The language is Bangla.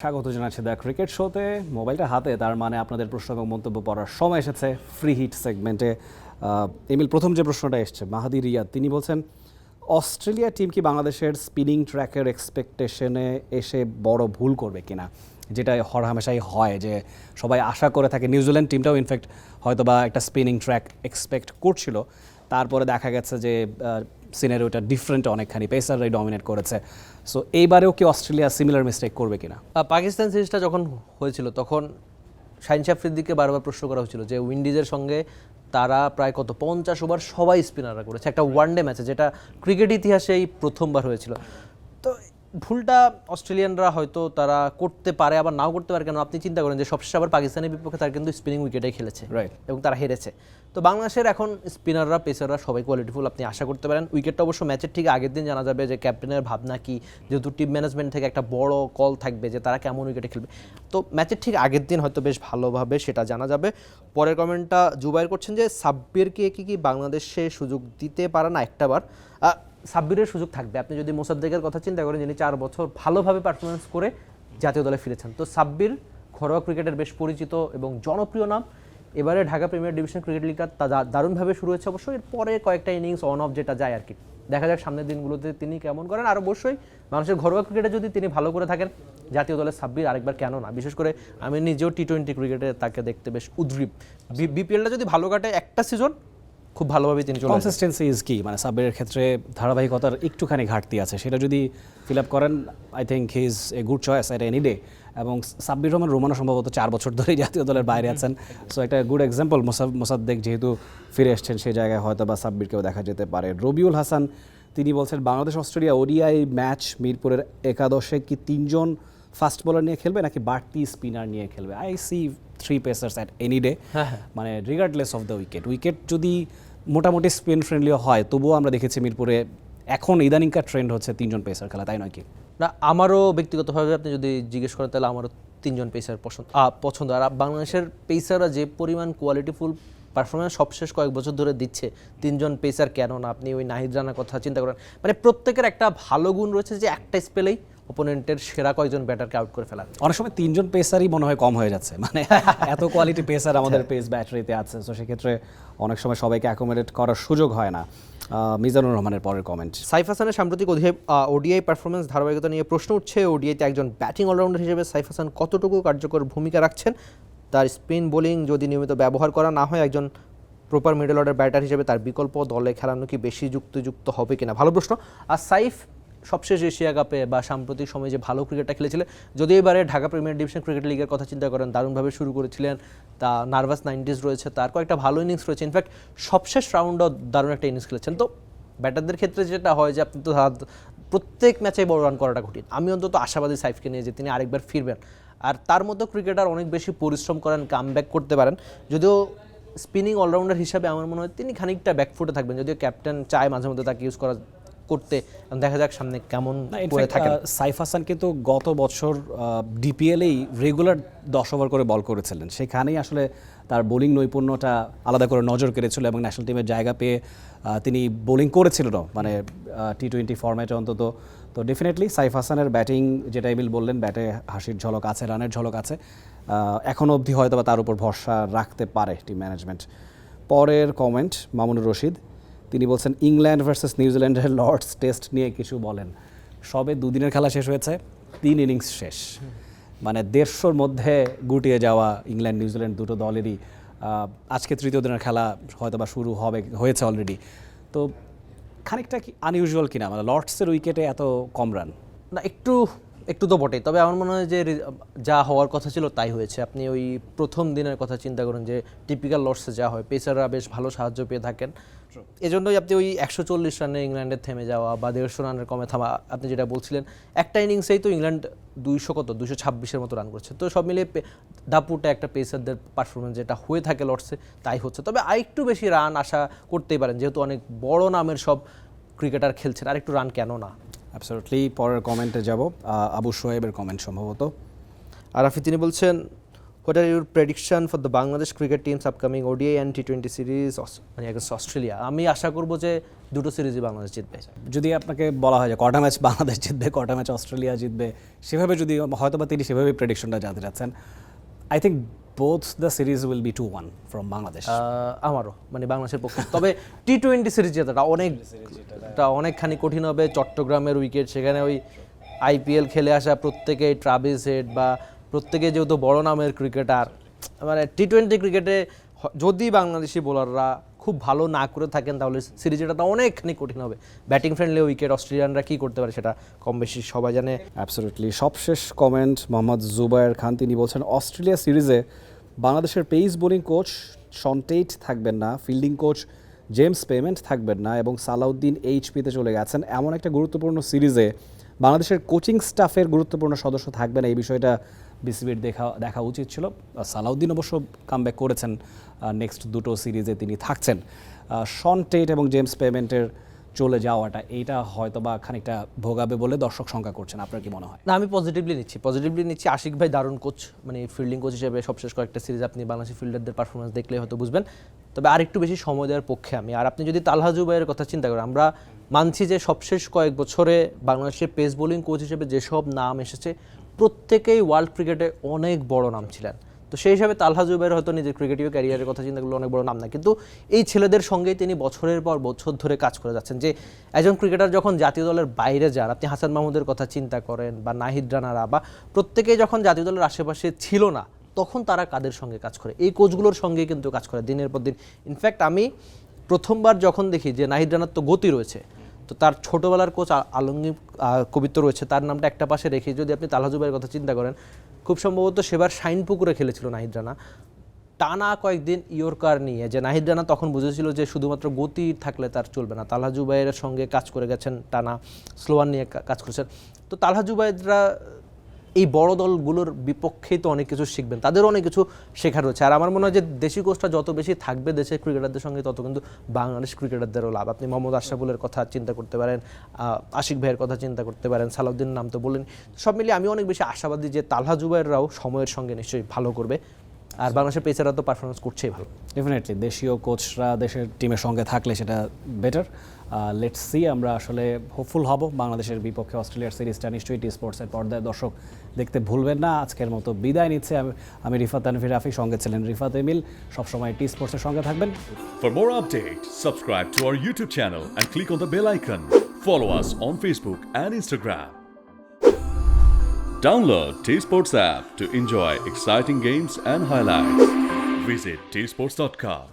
স্বাগত জানাচ্ছি দ্য ক্রিকেট শোতে। মোবাইলটা হাতে, তার মানে আপনাদের প্রশ্ন এবং মন্তব্য পড়ার সময় এসেছে ফ্রি হিট সেগমেন্টে। এমিল, প্রথম যে প্রশ্নটা এসছে মাহাদি রিয়াদ, তিনি বলছেন অস্ট্রেলিয়া টিম কি বাংলাদেশের স্পিনিং ট্র্যাকের এক্সপেকটেশনে এসে বড় ভুল করবে কিনা, যেটা হরহামেশাই হয় যে সবাই আশা করে থাকে। নিউজিল্যান্ড টিমটাও ইনফ্যাক্ট হয়তো বা একটা স্পিনিং ট্র্যাক এক্সপেক্ট করছিল, তারপরে দেখা গেছে যে সিনারিওটা ডিফারেন্ট, অনেকখানি পেসাররাই ডমিনেট করেছে। সো এইবারেও কি অস্ট্রেলিয়া সিমিলার মিস্টেক করবে কিনা? পাকিস্তান সিরিজটা যখন হয়েছিল তখন শাহিন আফ্রিদিকে বারবার প্রশ্ন করা হয়েছিল যে উইন্ডিজের সঙ্গে তারা প্রায় 50 ওভার সবাই স্পিনাররা করেছে একটা ওয়ানডে ম্যাচে, যেটা ক্রিকেট ইতিহাসে এই প্রথমবার হয়েছিল। তো ভুলটা অস্ট্রেলিয়ানরা হয়তো তারা করতে পারে, আবার নাও করতে পারে। কেন আপনি চিন্তা করেন যে সবশেষে আবার পাকিস্তানের বিপক্ষে তারা কিন্তু স্পিনিং উইকেটে খেলেছে, রাইট, এবং তারা হেরেছে। তো বাংলাদেশের এখন স্পিনাররা পেসাররা সবাই কোয়ালিটিফুল, আপনি আশা করতে পারেন। উইকেটটা অবশ্য ম্যাচের ঠিক আগের দিন জানা যাবে যে ক্যাপ্টেনের ভাবনা কি, যেহেতু টিম ম্যানেজমেন্ট থেকে একটা বড় কল থাকবে যে তারা কেমন উইকেটে খেলবে। তো ম্যাচের ঠিক আগের দিন হয়তো বেশ ভালোভাবে সেটা জানা যাবে। পরের কমেন্টটা জুবাইর করছেন যে সাব্বিরকে কি বাংলাদেশে সুযোগ দিতে পারে না একটাবার? সাব্বিরের সুযোগ থাকবে। আপনি যদি মোসাদ্দেকের কথা চিন্তা করেন, যিনি 4 বছর ভালোভাবে পারফরমেন্স করে জাতীয় দলে ফিরেছেন, তো সাব্বির ঘরোয়া ক্রিকেটের বেশ পরিচিত এবং জনপ্রিয় নাম। এবারে ঢাকা প্রিমিয়ার ডিভিশন ক্রিকেট লিগটা দারুণভাবে শুরু হয়েছে। অবশ্যই এর পরে কয়েকটা ইনিংস অন অফ যেটা যায় আর কি, দেখা যাক সামনের দিনগুলোতে তিনি কেমন করেন। আর অবশ্যই মানুষের ঘরোয়া ক্রিকেটে যদি তিনি ভালো করে থাকেন, জাতীয় দলের সাব্বির আরেকবার কেন না। বিশেষ করে আমি নিজেও টি-20 ক্রিকেটে তাকে দেখতে বেশ উদ্গ্রীব। বিপিএলটা যদি ভালো কাটে একটা সিজন, খুব ভালোভাবে তিনি চলে। কনসিস্টেন্সি ইজ কি, মানে সাব্বিরের ক্ষেত্রে ধারাবাহিকতার একটুখানি ঘাটতি আছে, সেটা যদি ফিল আপ করেন I think he is a good choice at any day. এবং সাব্বির রহমান রোমানো সম্ভবত 4 বছর ধরেই জাতীয় দলের বাইরে আছেন, সো একটা গুড এক্সাম্পল। মোসাদ্দেক যেহেতু ফিরে এসছেন, সেই জায়গায় হয়তো বা সাব্বিরকেও দেখা যেতে পারে। রবিউল হাসান, তিনি বলছেন বাংলাদেশ অস্ট্রেলিয়া ওডিআই ম্যাচ মিরপুরের একাদশে কি 3 জন ফাস্ট বোলার নিয়ে খেলবে নাকি বাড়তি স্পিনার নিয়ে খেলবে? I see 3 pacers at any day, মানে রিগার্ডলেস অফ দ্য উইকেট যদি মোটামুটি স্পিন ফ্রেন্ডলিও হয়, তবুও আমরা দেখেছি মিরপুরে এখন ইদানিংকার ট্রেন্ড হচ্ছে 3 জন পেসার খেলা, তাই নয় কি? না, আমারও ব্যক্তিগতভাবে আপনি যদি জিজ্ঞেস করেন তাহলে আমারও 3 জন পেসার পছন্দ। আর বাংলাদেশের পেসাররা যে পরিমাণ কোয়ালিটিফুল পারফরমেন্স সবশেষ কয়েক বছর ধরে দিচ্ছে, 3 জন পেসার কেন না? আপনি ওই নাহিদ রানার কথা চিন্তা করেন, মানে প্রত্যেকের একটা ভালো গুণ রয়েছে যে একটা স্পেলেই অপোনেন্টের সেরা কয়েকজন ব্যাটারকে আউট করে ফেলা। অনেক সময় 3 জন পেসারই মনে হয় কম হয়ে যাচ্ছে, মানে এত কোয়ালিটি পেসার আমাদের পেস ব্যাটারিতে আছে, তো সেক্ষেত্রে অনেক সময় সবাইকে অ্যাকোমোডেট করার সুযোগ হয় না। মিজানুর রহমানের পরের কমেন্ট, সাইফ হাসানের সাম্প্রতিক ওডিআই পারফরমেন্স ধারাবাহিকতা নিয়ে প্রশ্ন উঠছে। ওডিআইতে একজন ব্যাটিং অলরাউন্ডার হিসেবে সাইফ হাসান কতটুকু কার্যকর ভূমিকা রাখছেন? তার স্পিন বোলিং যদি নিয়মিত ব্যবহার করা না হয়, একজন প্রপার মিডল অর্ডার ব্যাটার হিসেবে তার বিকল্প দলে খেলানো কি বেশি যুক্তিযুক্ত হবে কিনা? ভালো প্রশ্ন। আর সাইফ সবশেষ এশিয়া কাপে বা সাম্প্রতিক সময়ে যে ভালো ক্রিকেটটা খেলেছিলেন, যদি এবারে ঢাকা প্রিমিয়ার ডিভিশন ক্রিকেট লিগের কথা চিন্তা করেন, দারুণভাবে শুরু করেছিলেন। তা নার্ভাস 90s রয়েছে, তার কয়েকটা ভালো ইনিংস রয়েছে। ইনফ্যাক্ট সবশেষ রাউন্ডও দারুণ একটা ইনিংস খেলেছেন। তো ব্যাটারদের ক্ষেত্রে যেটা হয় যে আপনি তো প্রত্যেক ম্যাচে বড় রান করাটা কঠিন। আমি অন্তত আশাবাদী সাইফকে নিয়ে যে তিনি আরেকবার ফিরবেন, আর তার মতো ক্রিকেটার অনেক বেশি পরিশ্রম করেন, কামব্যাক করতে পারেন। যদিও স্পিনিং অলরাউন্ডার হিসাবে আমার মনে হয় তিনি খানিকটা ব্যাকফুটে থাকবেন, যদিও ক্যাপ্টেন চায় মাঝে মধ্যে তাকে ইউজ করতে। দেখা যাক সামনে কেমন করে থাকেন। সাইফ হাসান কিন্তু গত বছর ডিপিএলেই রেগুলার 10 ওভার করে বল করেছিলেন, সেখানেই আসলে তার বোলিং নৈপুণ্যটা আলাদা করে নজর কেড়েছিল এবং ন্যাশনাল টিমের জায়গা পেয়ে তিনি বোলিং করেছিলেন, মানে টি-20 ফরম্যাটে অন্তত। তো ডেফিনেটলি সাইফ হাসানের ব্যাটিং, যেটা এমিল বললেন, ব্যাটে হাসির ঝলক আছে, রানের ঝলক আছে, এখনও অবধি হয়তো বা তার উপর ভরসা রাখতে পারে টিম ম্যানেজমেন্ট। পরের কমেন্ট মামুনুর রশিদ, তিনি বলছেন ইংল্যান্ড ভার্সেস নিউজিল্যান্ডের লর্ডস টেস্ট নিয়ে কিছু বলেন। সবে 2 দিনের খেলা শেষ হয়েছে, 3 ইনিংস শেষ, মানে 150-র মধ্যে গুটিয়ে যাওয়া ইংল্যান্ড নিউজিল্যান্ড দুটো দলেরই আজকে 3য় দিনের খেলা হয়তো বা শুরু হয়েছে অলরেডি। তো খানিকটা কি আনইউজুয়াল কিনা, মানে লর্ডসের উইকেটে এত কম রান? না, একটু তো বটেই, তবে আমার মনে হয় যে যা হওয়ার কথা ছিল তাই হয়েছে। আপনি ওই প্রথম দিনের কথা চিন্তা করেন যে টিপিক্যাল লর্ডসে যা হয়, পেসাররা বেশ ভালো সাহায্য পেয়ে থাকেন। এজন্যই আপনি ওই 140 রানে ইংল্যান্ডের থেমে যাওয়া বা 150 রানের কমে থামা, আপনি যেটা বলছিলেন, একটা ইনিংসেই তো ইংল্যান্ড 226-এর মতো রান করছে। তো সব মিলিয়ে দাপুটে একটা পেসারদের পারফরমেন্স যেটা হয়ে থাকে লর্ডসে তাই হচ্ছে। তবে আরেকটু বেশি রান আশা করতেই পারেন, যেহেতু অনেক বড় নামের সব ক্রিকেটার খেলছেন, আরেকটু রান কেন না? অ্যাবসলিউটলি। পরের কমেন্টে যাব, আবু শোয়েবের কমেন্ট সম্ভবত। আরাফি, তিনি বলছেন what are your prediction for the Bangladesh cricket teams upcoming ODI and T20 series মানে এগেন্স্ট অস্ট্রেলিয়া? আমি আশা করবো যে দুটো সিরিজই বাংলাদেশ জিতবে। যদি আপনাকে বলা হয় যে কটা ম্যাচ বাংলাদেশ জিতবে, কটা ম্যাচ অস্ট্রেলিয়া জিতবে, সেভাবে যদি হয়তো বা তিনি সেভাবে প্রেডিকশনটা জানতে চাচ্ছেন, I think both the series will be 2-1 from Bangladesh. আমারও মানে বাংলাদেশের পক্ষে, তবে T20 সিরিজ জেতাটা অনেকখানি কঠিন হবে। চট্টগ্রামের উইকেট, সেখানে ওই IPL খেলে আসা প্রত্যেকে ট্রাভিস হেড বা প্রত্যেকে যেহেতু বড় নামের ক্রিকেটার, মানে T20 ক্রিকেটে যদি বাংলাদেশি বোলাররা খুব ভালো না করে থাকেন তাহলে সিরিজ জেতাটা অনেকখানি কঠিন হবে। ব্যাটিং ফ্রেন্ডলি উইকেট, অস্ট্রেলিয়ানরা কী করতে পারে সেটা কম বেশি সবাই জানে। অ্যাবসলিউটলি। সবশেষ কমেন্ট মোহাম্মদ জুবায়ের খান, তিনি বলছেন অস্ট্রেলিয়া সিরিজে বাংলাদেশের pace bowling coach Shaun Tait থাকবেন না, ফিল্ডিং কোচ জেমস পেমেন্ট থাকবেন না এবং সালাউদ্দিন HP-তে চলে গেছেন। এমন একটা গুরুত্বপূর্ণ সিরিজে বাংলাদেশের কোচিং স্টাফের গুরুত্বপূর্ণ সদস্য থাকবে না, এই বিষয়টা বিসিবির দেখা উচিত ছিল। সালাউদ্দিন অবশ্য কামব্যাক করেছেন, নেক্সট দুটো সিরিজে তিনি থাকছেন। শন টেইট এবং জেমস পেমেন্টের চলে যাওয়াটা এইটা হয়তো বা খানিকটা ভোগাবে বলে দর্শক শঙ্কা করছেন, আপনার কি মনে হয়? না, আমি পজিটিভলি নিচ্ছি। আশিক ভাই দারুণ কোচ, মানে ফিল্ডিং কোচ হিসেবে সবশেষ কয়েকটা সিরিজ আপনি বাংলাদেশি ফিল্ডারদের পারফরমেন্স দেখলে হয়তো বুঝবেন। তবে আর একটু বেশি সময় দেওয়ার পক্ষে আমি। আর আপনি যদি তালহা জুবাইরের কথা চিন্তা করেন, আমরা মানছি যে সবশেষ কয়েক বছরে বাংলাদেশের পেস বোলিং কোচ হিসেবে যেসব নাম এসেছে প্রত্যেকেই ওয়ার্ল্ড ক্রিকেটে অনেক বড় নাম ছিলেন। তো সেই হিসাবে তালহা জুবাইর হয়তো নিজের ক্রিকেটীয় ক্যারিয়ারের কথা চিন্তা করলে অনেক বড় নাম না, কিন্তু এই ছেলেদের সঙ্গেই তিনি বছরের পর বছর ধরে কাজ করে যাচ্ছেন। যে একজন ক্রিকেটার যখন জাতীয় দলের বাইরে যান, আপনি হাসান মাহমুদের কথা চিন্তা করেন বা নাহিদ রানারা বা প্রত্যেকেই যখন জাতীয় দলের আশেপাশে ছিল না, তখন তারা কাদের সঙ্গে কাজ করে? এই কোচগুলোর সঙ্গেই কিন্তু কাজ করে দিনের পর দিন। ইনফ্যাক্ট আমি প্রথমবার যখন দেখি যে নাহিদ রানার তো গতি রয়েছে, তো তার ছোটোবেলার কোচ আলমগীর কবির রয়েছে, তার নামটা একটা পাশে রেখে যদি আপনি তালহা জুবাইরের কথা চিন্তা করেন, খুব সম্ভবত সেবার শাইনপুকুরে খেলেছিল নাহিদ রানা, টানা কয়েকদিন ইয়র্কার নিয়ে। যে নাহিদ রানা তখন বুঝেছিল যে শুধুমাত্র গতি থাকলে তার চলবে না, তালহা জুবাইরের সঙ্গে কাজ করে গেছেন, টানা স্লোয়ার নিয়ে কাজ করেছেন। তো তালহা জুবাইররা এই বড় দলগুলোর বিপক্ষেই তো অনেক কিছু শিখবেন, তাদেরও অনেক কিছু শেখার রয়েছে। আর আমার মনে হয় যে দেশি কোচটা যত বেশি থাকবে দেশের ক্রিকেটারদের সঙ্গে, তত কিন্তু বাংলাদেশ ক্রিকেটারদেরও লাভ। আপনি মোহাম্মদ আশরাফুলের কথা চিন্তা করতে পারেন, আশিক ভাইয়ের কথা চিন্তা করতে পারেন, সালাউদ্দিনের নাম তো বলেন। সব মিলিয়ে আমি অনেক বেশি আশাবাদী যে তালহা জুবাইররাও সময়ের সঙ্গে নিশ্চয়ই ভালো করবে। আর বাংলাদেশের পেসাররা তো পারফরমেন্স করছেই ভালো। ডেফিনেটলি দেশীয় কোচরা দেশের টিমের সঙ্গে থাকলে সেটা বেটার। লেটস সি, আমরা আসলে হোপফুল হব বাংলাদেশের বিপক্ষে অস্ট্রেলিয়ার সিরিজটা নিশ্চয়ই টি স্পোর্টসের পর্দায় দর্শক দেখতে ভুলবেন না। আজকের মতো বিদায় নিচ্ছে আমি রিফাত তানভীর রাফি, সঙ্গে ছিলেন রিফাত এমিল। সবসময় টি স্পোর্টসের সঙ্গে থাকবেন। For more updates, subscribe to our YouTube channel and click on the bell icon. Follow us on Facebook and Instagram. Download T-Sports app to enjoy exciting games and highlights. Visit tsports.com.